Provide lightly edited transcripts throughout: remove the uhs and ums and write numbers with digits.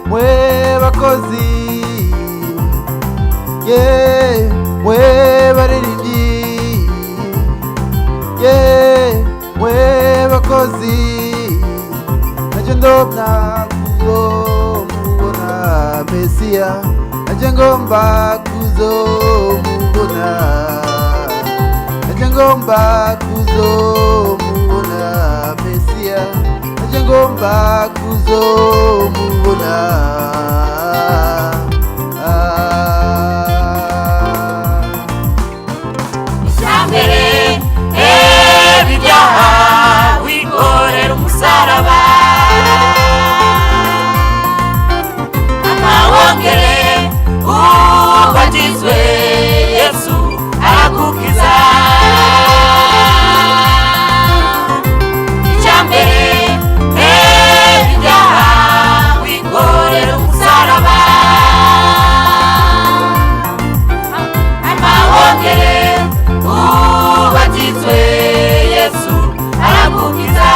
Mwe bakozi, mwe baririmbyi, mwe bakozi, naje ndobna kuzomubona Mesiya, naje ngomba kuzomubona, naje ngomba kuzomubona Mesiya, naje ngomba kuzomubona. Icyambere ibyaha wikorera umusaraba, amawongere ubatizwe Yesu aragukiza. Icyambere ibyaha wikorera umusaraba, amawongere ubatizwe Yesu aragukiza.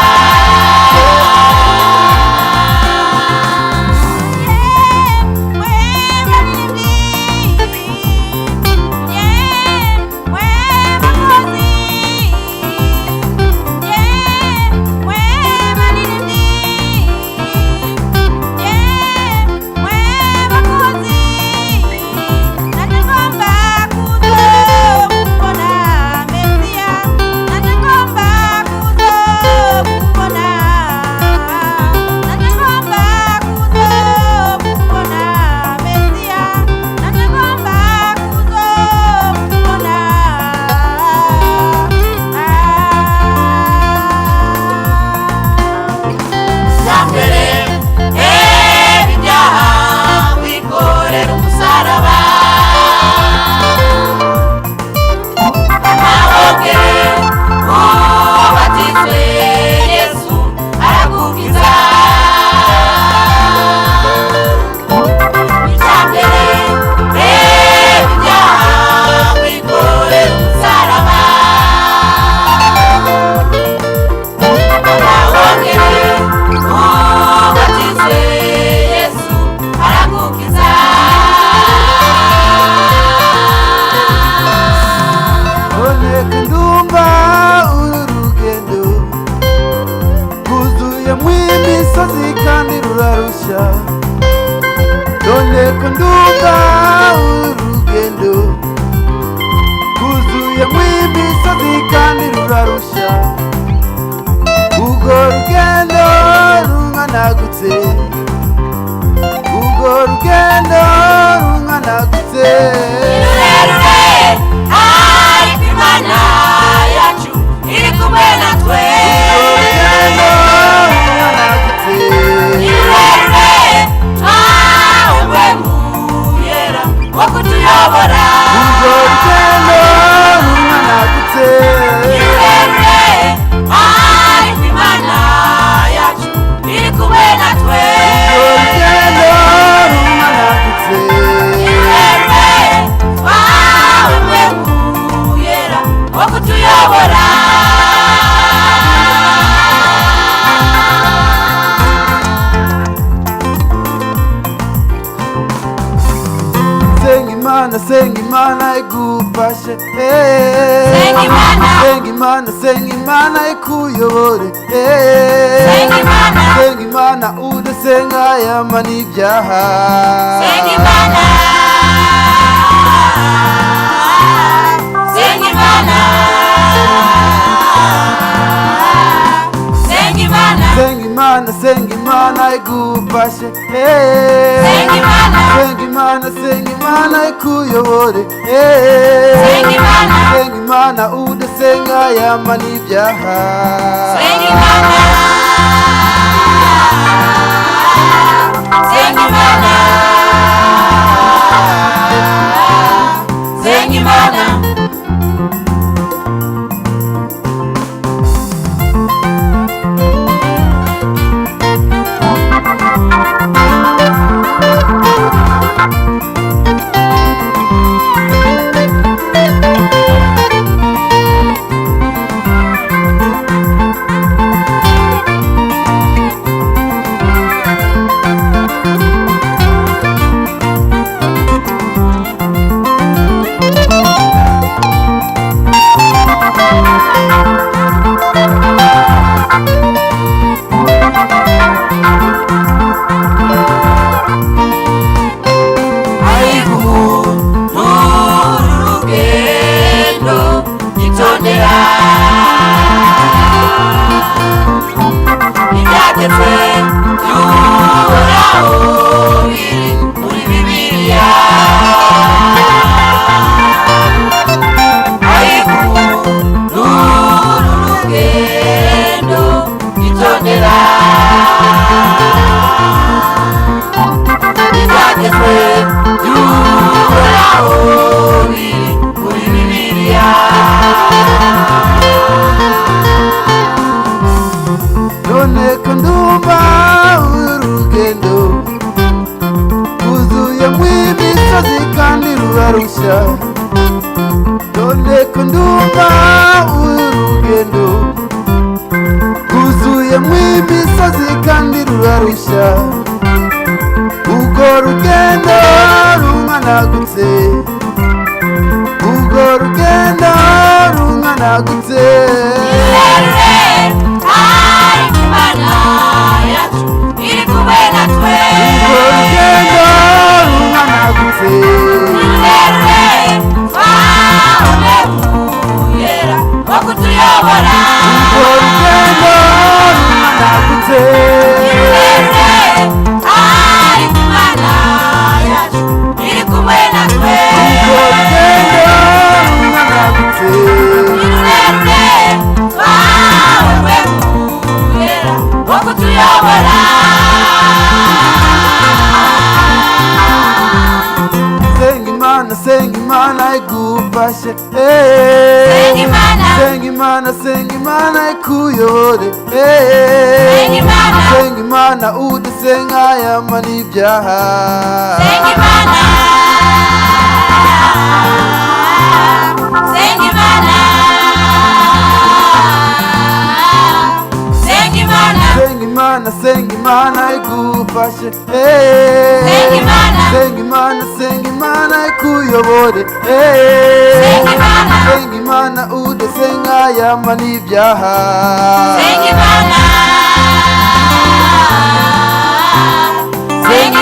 Ndumva urugendo rwuzuye mw'imisozi kandi rurarusha, urwo rugendo runkanagutse, urwo rugendo runkanagutse. Rurerure ariko Imana yacu iri kumwe natwe. Urwo rugendo runkanagutse. Wo kutuyobora, urwo rugendo runkanagutse. rurerure ariko Imana yacu iri kumwe natwe. Urwo rugendo runkanagutse. Rurerure wera wo kutuyobora. Sengi Imana igufashe, Sengi Imana ikuyobore, Sengi Imana udasenga yamana ibyaha, Sengi Imana, Sengi Imana, Sengi Imana, Sengi Imana igufashe, Sengi Imana, Sengi Imana ikuyobore, Sengi Imana, Sengi Imana udasenga udasenga yama n'ibyaha. Sengi Imana, Sengi Imana, Sengi Imana. None ko ndumva urugendo rwuzuyemo imisozi kandi rurarushya. None ko ndumva urugendo rwuzuyemo imisozi kandi rurarushya. Urwo rugendo runkanagutse, urwo rugendo runkanagutse. Sengi Imana igufashe, Sengi Imana, Sengi Imana, Sengi Imana ikuyobore, Sengi Imana, Sengi Imana udasenga yama n'ibyaha. Sengi Imana, Sengi Imana, Sengi Imana, Sengi Imana, Sengi Imana igufashe, Sengi Imana, Sengi Imana, Sengi Imana ikuyobore, Sengi Imana, Sengi Imana udasenga yama n'ibyaha. Sengi Imana, Sengi